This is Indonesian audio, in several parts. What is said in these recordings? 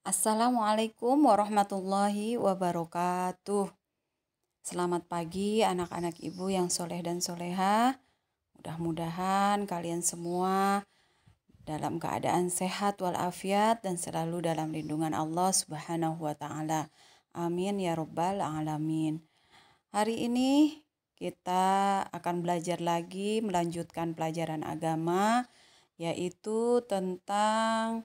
Assalamualaikum warahmatullahi wabarakatuh. Selamat pagi anak-anak ibu yang soleh dan soleha. Mudah-mudahan kalian semua dalam keadaan sehat walafiat dan selalu dalam lindungan Allah Subhanahu wa Ta'ala. Amin ya Rabbal Alamin. Hari ini kita akan belajar lagi melanjutkan pelajaran agama, yaitu tentang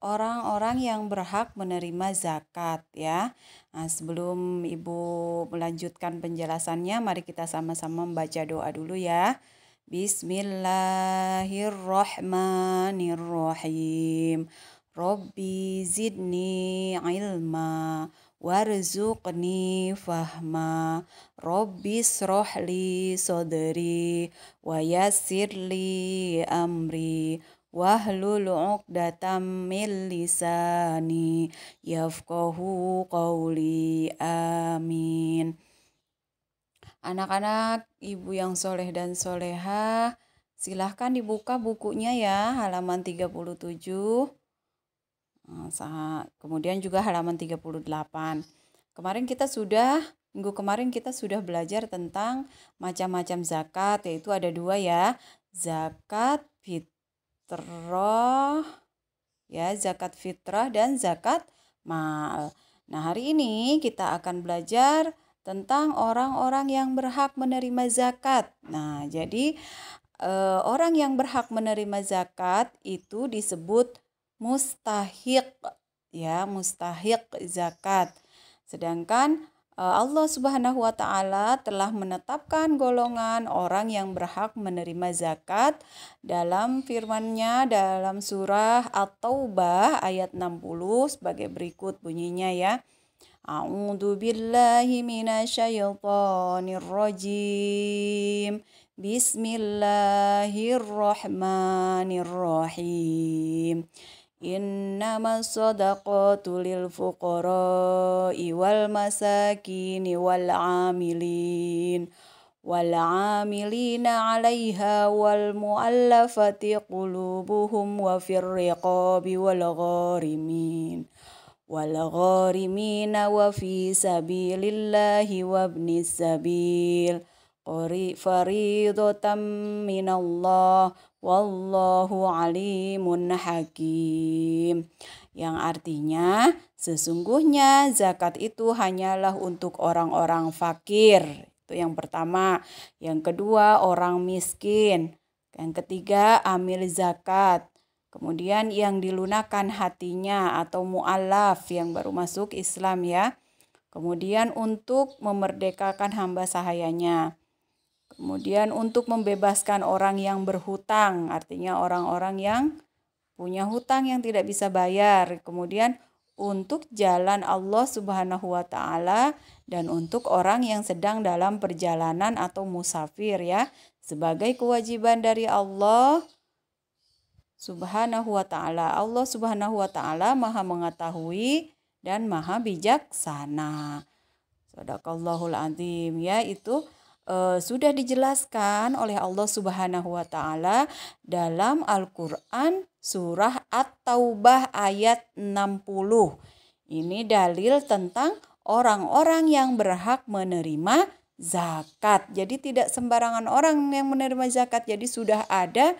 orang-orang yang berhak menerima zakat ya. Nah, sebelum Ibu melanjutkan penjelasannya, mari kita sama-sama membaca doa dulu ya. Bismillahirrahmanirrahim. Rabbi zidni ilma warzuqni fahma. Rabbi srohli sodri wa yassirli amri wahlul 'uqdatam min lisani yafqahu qawli. Amin. Anak-anak ibu yang soleh dan soleha, silahkan dibuka bukunya ya, halaman 37. Kemudian juga halaman 38. Minggu kemarin kita sudah belajar tentang macam-macam zakat, yaitu ada dua ya, zakat fitrah dan zakat mal. Nah, hari ini kita akan belajar tentang orang-orang yang berhak menerima zakat. Nah, jadi orang yang berhak menerima zakat itu disebut mustahiq ya, mustahiq zakat. Sedangkan Allah Subhanahu wa Ta'ala telah menetapkan golongan orang yang berhak menerima zakat dalam firman-Nya dalam surah At-Taubah ayat 60 sebagai berikut bunyinya ya. A'udzu billahi minasyaitonir rajim. Bismillahirrahmanirrahim. Innamas shadaqatu lil fuqara'i wal masakini wal 'amilina 'alaiha wal mu'allafati qulubuhum wa fir riqabi wal gharimina wa fi sabilillahi wa ibnis sabil faridatan minallah wallahu alimun hakim. Yang artinya sesungguhnya zakat itu hanyalah untuk orang-orang fakir. Itu yang pertama. Yang kedua, orang miskin. Yang ketiga, amil zakat. Kemudian yang dilunakan hatinya atau mu'alaf yang baru masuk Islam ya. Kemudian untuk memerdekakan hamba sahayanya. Kemudian untuk membebaskan orang yang berhutang, artinya orang-orang yang punya hutang yang tidak bisa bayar. Kemudian untuk jalan Allah Subhanahu wa Ta'ala dan untuk orang yang sedang dalam perjalanan atau musafir ya, sebagai kewajiban dari Allah Subhanahu wa Ta'ala. Allah Subhanahu wa Ta'ala Maha mengetahui dan Maha bijaksana. Shadaqallahul azim ya, itu sudah dijelaskan oleh Allah Subhanahu wa Ta'ala dalam Al-Qur'an surah At-Taubah ayat 60. Ini dalil tentang orang-orang yang berhak menerima zakat. Jadi tidak sembarangan orang yang menerima zakat. Jadi sudah ada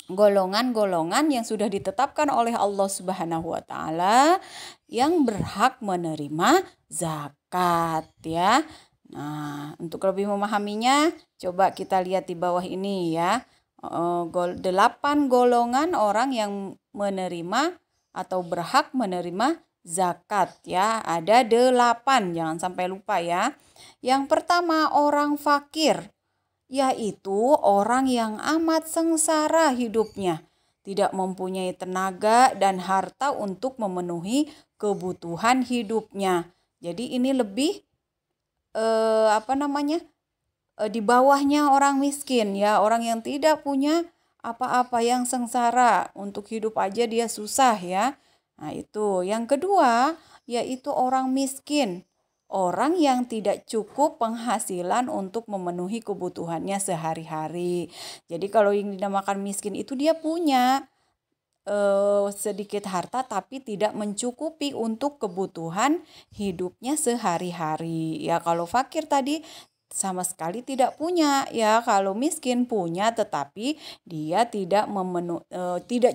golongan-golongan yang sudah ditetapkan oleh Allah Subhanahu wa Ta'ala yang berhak menerima zakat ya. Nah, untuk lebih memahaminya, coba kita lihat di bawah ini ya. 8 golongan orang yang menerima atau berhak menerima zakat ya. Ada 8, jangan sampai lupa ya. Yang pertama, orang fakir, yaitu orang yang amat sengsara hidupnya, tidak mempunyai tenaga dan harta untuk memenuhi kebutuhan hidupnya. Jadi ini lebih di bawahnya orang miskin ya, orang yang tidak punya apa-apa, yang sengsara, untuk hidup aja dia susah ya. Nah, itu. Yang kedua, yaitu orang miskin, orang yang tidak cukup penghasilan untuk memenuhi kebutuhannya sehari-hari. Jadi kalau yang dinamakan miskin itu dia punya sedikit harta tapi tidak mencukupi untuk kebutuhan hidupnya sehari-hari. Ya, kalau fakir tadi sama sekali tidak punya, ya. Kalau miskin punya tetapi dia tidak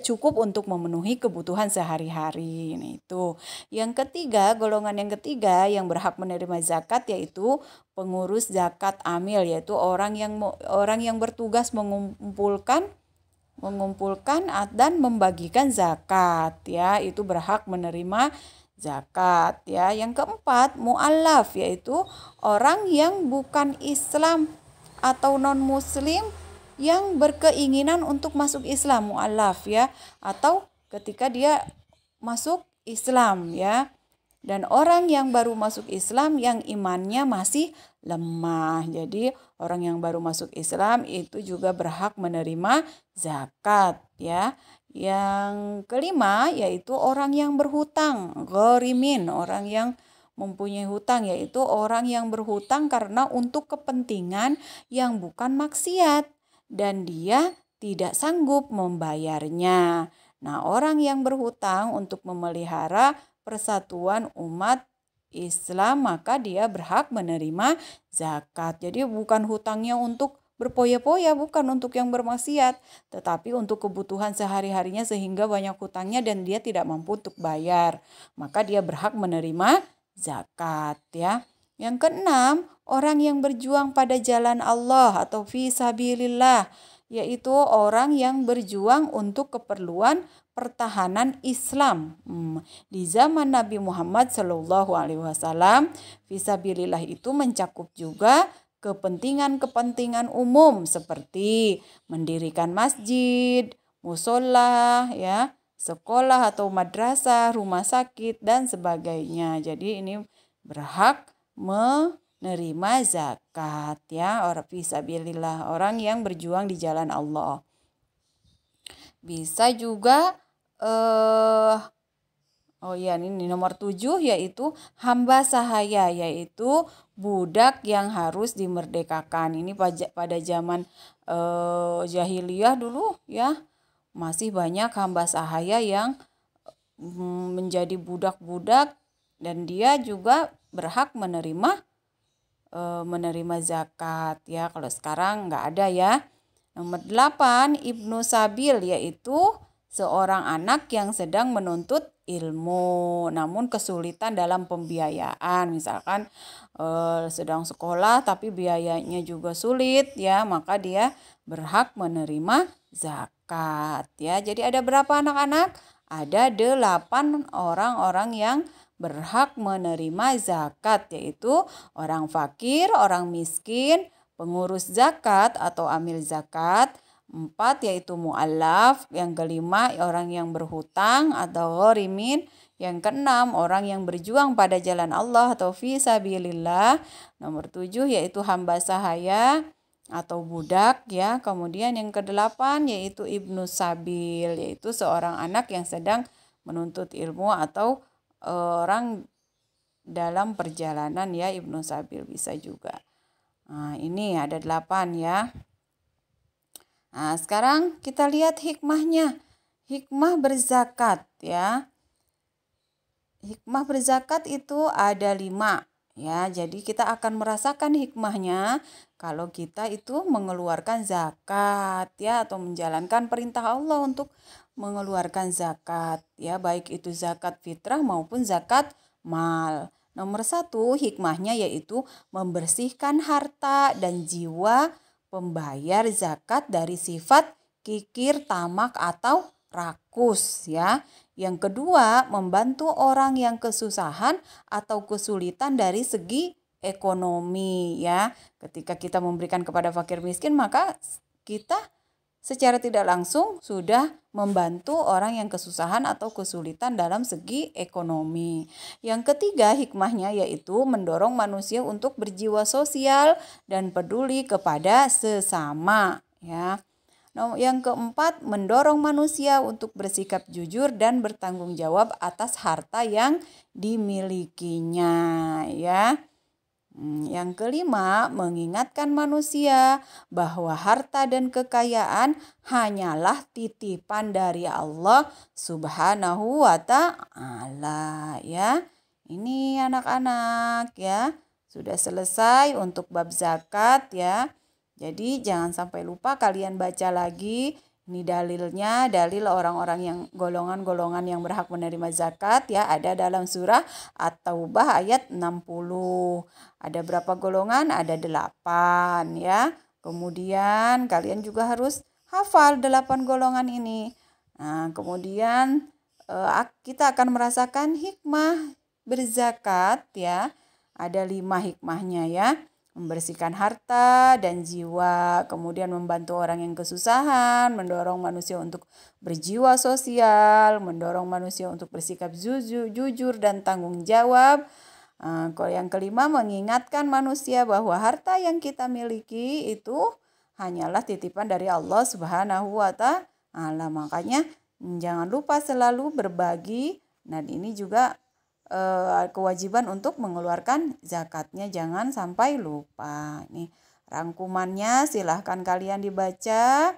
cukup untuk memenuhi kebutuhan sehari-hari. Nah, itu. Yang ketiga, golongan yang ketiga yang berhak menerima zakat yaitu pengurus zakat amil, yaitu orang yang bertugas mengumpulkan dan membagikan zakat, ya, itu berhak menerima zakat, ya. Yang keempat, mu'allaf, yaitu orang yang bukan Islam atau non muslim yang berkeinginan untuk masuk Islam, mu'allaf, ya, atau ketika dia masuk Islam, ya. Dan orang yang baru masuk Islam yang imannya masih lemah. Jadi orang yang baru masuk Islam itu juga berhak menerima zakat, ya. Yang kelima yaitu orang yang berhutang, gharimin, orang yang mempunyai hutang, yaitu orang yang berhutang karena untuk kepentingan yang bukan maksiat dan dia tidak sanggup membayarnya. Nah, orang yang berhutang untuk memelihara persatuan umat Islam maka dia berhak menerima zakat. Jadi bukan hutangnya untuk berpoya-poya, bukan untuk yang bermaksiat, tetapi untuk kebutuhan sehari-harinya sehingga banyak hutangnya dan dia tidak mampu untuk bayar. Maka dia berhak menerima zakat, ya. Yang keenam, orang yang berjuang pada jalan Allah atau fi sabilillah, yaitu orang yang berjuang untuk keperluan pertahanan Islam. Di zaman Nabi Muhammad SAW, fisabilillah itu mencakup juga kepentingan-kepentingan umum seperti mendirikan masjid, musola, ya, sekolah atau madrasah, rumah sakit dan sebagainya. Jadi ini berhak menerima zakat, ya, orang fisabilillah, orang yang berjuang di jalan Allah. Bisa juga ini nomor 7 yaitu hamba sahaya, yaitu budak yang harus dimerdekakan. Ini pada zaman jahiliyah dulu, ya, masih banyak hamba sahaya yang menjadi budak-budak dan dia juga berhak menerima zakat, ya. Kalau sekarang nggak ada, ya. Nomor 8, Ibnu Sabil, yaitu seorang anak yang sedang menuntut ilmu namun kesulitan dalam pembiayaan. Misalkan sedang sekolah tapi biayanya juga sulit, ya, maka dia berhak menerima zakat, ya. Jadi ada berapa anak-anak? Ada 8 orang-orang yang berhak menerima zakat, yaitu orang fakir, orang miskin, pengurus zakat atau amil zakat. 4 yaitu mu'allaf. Yang kelima orang yang berhutang atau gharimin. Yang keenam orang yang berjuang pada jalan Allah atau fi sabilillah. Nomor 7 yaitu hamba sahaya atau budak, ya. Kemudian yang ke-8 yaitu Ibnu Sabil, yaitu seorang anak yang sedang menuntut ilmu atau orang dalam perjalanan, ya, Ibnu Sabil bisa juga. Nah, ini ada 8, ya. Nah, sekarang kita lihat hikmahnya. Hikmah berzakat, ya. Hikmah berzakat itu ada 5, ya. Jadi kita akan merasakan hikmahnya kalau kita itu mengeluarkan zakat, ya, atau menjalankan perintah Allah untuk mengeluarkan zakat, ya, baik itu zakat fitrah maupun zakat mal. Nomor 1 hikmahnya yaitu membersihkan harta dan jiwa pembayar zakat dari sifat kikir, tamak atau rakus, ya. Yang kedua, membantu orang yang kesusahan atau kesulitan dari segi ekonomi, ya. Ketika kita memberikan kepada fakir miskin, maka kita secara tidak langsung sudah membantu orang yang kesusahan atau kesulitan dalam segi ekonomi. Yang ketiga, hikmahnya yaitu mendorong manusia untuk berjiwa sosial dan peduli kepada sesama, ya. Yang keempat, mendorong manusia untuk bersikap jujur dan bertanggung jawab atas harta yang dimilikinya, ya. Yang kelima, mengingatkan manusia bahwa harta dan kekayaan hanyalah titipan dari Allah Subhanahu wa Ta'ala, ya. Ini anak-anak, ya. Sudah selesai untuk bab zakat, ya. Jadi jangan sampai lupa kalian baca lagi. Ini dalilnya, dalil orang-orang yang golongan-golongan yang berhak menerima zakat, ya, ada dalam surah At-Taubah ayat 60. Ada berapa golongan? Ada 8, ya. Kemudian kalian juga harus hafal 8 golongan ini. Nah, kemudian kita akan merasakan hikmah berzakat, ya. Ada 5 hikmahnya, ya. Membersihkan harta dan jiwa, kemudian membantu orang yang kesusahan, mendorong manusia untuk berjiwa sosial, mendorong manusia untuk bersikap jujur dan tanggung jawab. Kalau yang kelima, mengingatkan manusia bahwa harta yang kita miliki itu hanyalah titipan dari Allah Subhanahu wa Ta'ala. Makanya jangan lupa selalu berbagi. Dan ini juga kewajiban untuk mengeluarkan zakatnya, jangan sampai lupa. Nih rangkumannya, silahkan kalian dibaca.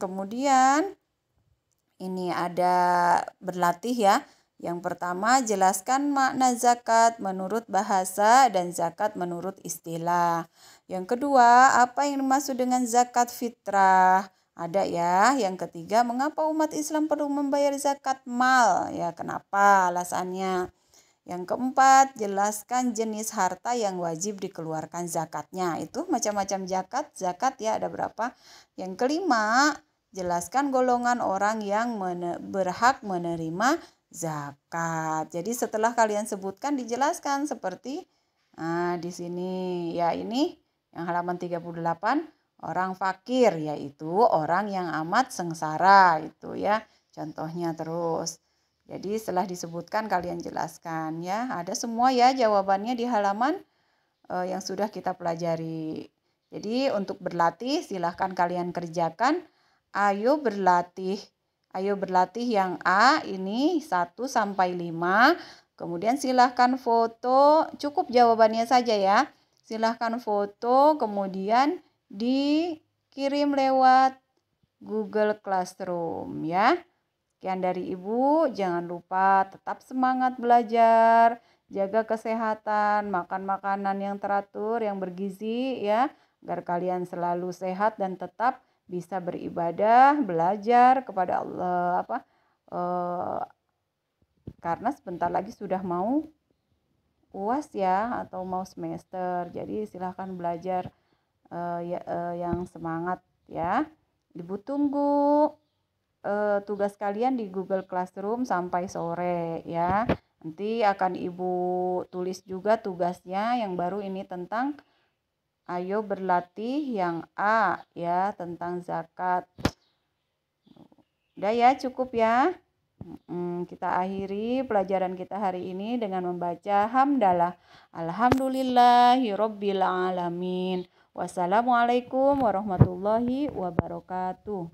Kemudian ini ada berlatih, ya. Yang pertama, jelaskan makna zakat menurut bahasa dan zakat menurut istilah. Yang kedua, apa yang dimaksud dengan zakat fitrah? Ada, ya. Yang ketiga, mengapa umat Islam perlu membayar zakat mal? Ya, kenapa? Alasannya. Yang keempat, jelaskan jenis harta yang wajib dikeluarkan zakatnya. Itu macam-macam zakat, ya, ada berapa? Yang kelima, jelaskan golongan orang yang berhak menerima zakat. Jadi setelah kalian sebutkan, dijelaskan seperti di sini, ya, ini yang halaman 38. Orang fakir, yaitu orang yang amat sengsara, itu, ya, contohnya. Terus jadi setelah disebutkan kalian jelaskan, ya. Ada semua, ya, jawabannya di halaman yang sudah kita pelajari. Jadi untuk berlatih silahkan kalian kerjakan. Ayo berlatih yang A ini 1 sampai 5. Kemudian silahkan foto, cukup jawabannya saja, ya. Silahkan foto, kemudian dikirim lewat Google Classroom, ya. Sekian dari Ibu, jangan lupa tetap semangat belajar, jaga kesehatan, makan makanan yang teratur, yang bergizi, ya, agar kalian selalu sehat dan tetap bisa beribadah, belajar kepada Allah, karena sebentar lagi sudah mau UAS, ya, atau mau semester. Jadi silahkan belajar yang semangat, ya. Ibu tunggu tugas kalian di Google Classroom sampai sore, ya. Nanti akan Ibu tulis juga tugasnya yang baru ini tentang ayo berlatih yang A, ya, tentang zakat. Udah, ya, cukup, ya. Kita akhiri pelajaran kita hari ini dengan membaca hamdalah. Alhamdulillahirabbil alamin. Wassalamualaikum warahmatullahi wabarakatuh.